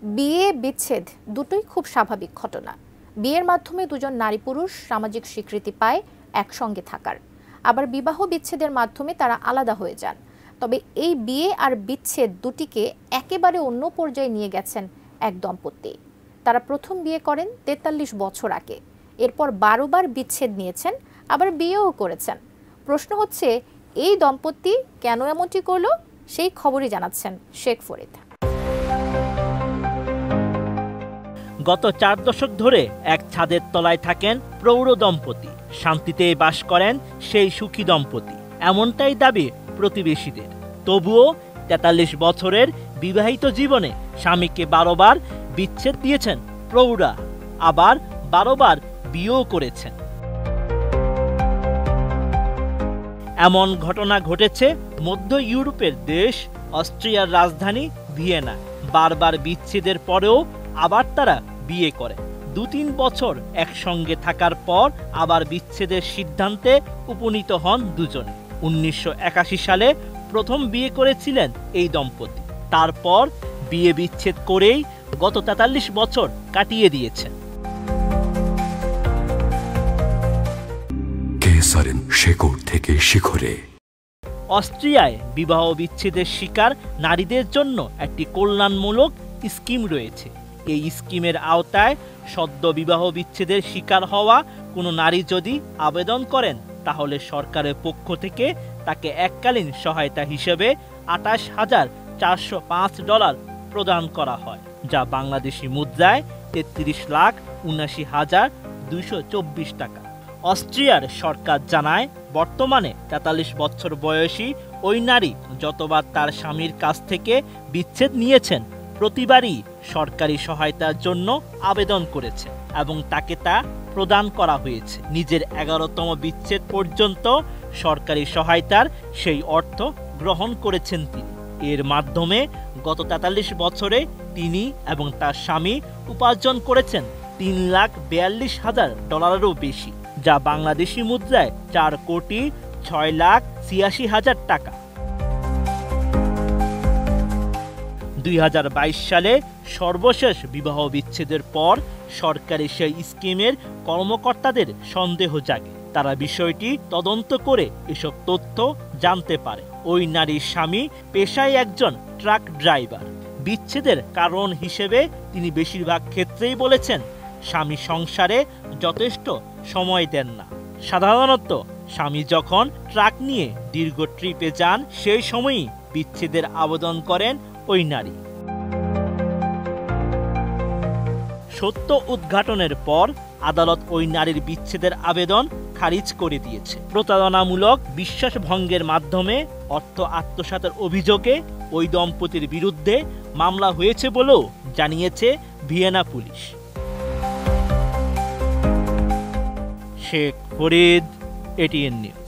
বিয়ে বিচ্ছেদ দুটোই খুব স্বাভাবিক ঘটনা। বিয়ের মাধ্যমে দুজন নারী পুরুষ সামাজিক স্বীকৃতি পায় একসঙ্গে থাকার, আবার বিবাহ বিচ্ছেদের মাধ্যমে তারা আলাদা হয়ে যান। তবে এই বিয়ে আর বিচ্ছেদ দুটিকে একেবারে অন্য পর্যায়ে নিয়ে গেছেন এক দম্পতি। তারা প্রথম বিয়ে করেন ৪৩ বছর আগে, এরপর ১২ বার বিচ্ছেদ নিয়েছেন, আবার বিয়েও করেছেন। প্রশ্ন হচ্ছে, এই দম্পতি কেন এমনটি করলো? সেই খবরই জানাচ্ছেন শেখ ফরিদ। গত ৪ দশক ধরে এক ছাদের তলায় থাকেন প্রৌঢ় দম্পতি। শান্তিতে বাস করেন সেই সুখী দম্পতি, এমনটাই দাবি প্রতিবেশীদের। তবুও ৪৩ বছরের বিবাহিত জীবনে স্বামীকে ১২ বার বিচ্ছেদ দিয়েছেন প্রৌঢ়া, আবার ১২ বার বিয়েও করেছেন। এমন ঘটনা ঘটেছে মধ্য ইউরোপের দেশ অস্ট্রিয়ার রাজধানী ভিয়েনা। বারবার বিচ্ছেদের পরেও আবার তারা বিয়ে করে। ২-৩ বছর একসঙ্গে থাকার পর আবার বিচ্ছেদের সিদ্ধান্তে উপনীত হন দুজনে। ১৯৮১ সালে প্রথম বিয়ে করেছিলেন এই দম্পতি। তারপর বিয়ে বিচ্ছেদ করেই গত ৪৩ বছর কাটিয়ে দিয়েছেন। শেকড় থেকে শিখরে। অস্ট্রিয়ায় বিবাহ বিচ্ছেদের শিকার নারীদের জন্য একটি কল্যাণমূলক স্কিম রয়েছে। এই স্কিমের আওতায় সদ্য বিবাহ বিচ্ছেদের শিকার হওয়া কোনো নারী যদি আবেদন করেন, তাহলে সরকারের পক্ষ থেকে তাকে এককালীন সহায়তা হিসেবে $২৮,৪০৫ প্রদান করা হয়, যা বাংলাদেশি মুদ্রায় ৩৩,৭৯,২২৪ টাকা। অস্ট্রিয়ার সরকার জানায়, বর্তমানে ৪৩ বছর বয়সী ওই নারী যতবার তার স্বামীর কাছ থেকে বিচ্ছেদ নিয়েছেন, প্রতিবারই সরকারি সহায়তার জন্য আবেদন করেছে এবং তাকে তা প্রদান করা হয়েছে। নিজের ১১তম বিচ্ছেদ পর্যন্ত সরকারি সহায়তার সেই অর্থ গ্রহণ করেছেন তিনি। এর মাধ্যমে গত ৪৩ বছরে তিনি এবং তার স্বামী উপার্জন করেছেন $৩,৪২,০০০ বেশি, যা বাংলাদেশি মুদ্রায় ৪,৬,৮৬,০০০ টাকা। ২০২২ সালে সর্বশেষ বিবাহ বিচ্ছেদের পর সরকারি সেই স্কিমের কর্মকর্তাদের সন্দেহ জাগে। তারা বিষয়টি তদন্ত করে এসব তথ্য জানতে পারে। ওই নারীর স্বামী পেশায় একজন ট্রাক ড্রাইভার। বিচ্ছেদের কারণ হিসেবে তিনি বেশিরভাগ ক্ষেত্রেই বলেছেন, স্বামী সংসারে যথেষ্ট সময় দেন না। সাধারণত স্বামী যখন ট্রাক নিয়ে দীর্ঘ ট্রিপে যান, সেই সময়ই বিচ্ছেদের আবেদন করেন ওই নারী। সত্য উদ্ঘাটনের পর আদালত ওই নারীর বিচ্ছেদের আবেদন খারিজ করে দিয়েছে। প্রতারণামূলক বিশ্বাসভঙ্গের মাধ্যমে অর্থ আত্মসাতের অভিযোগে ওই দম্পতির বিরুদ্ধে মামলা হয়েছে বলেও জানিয়েছে Vienna police. Sheikh Farid, ATN news.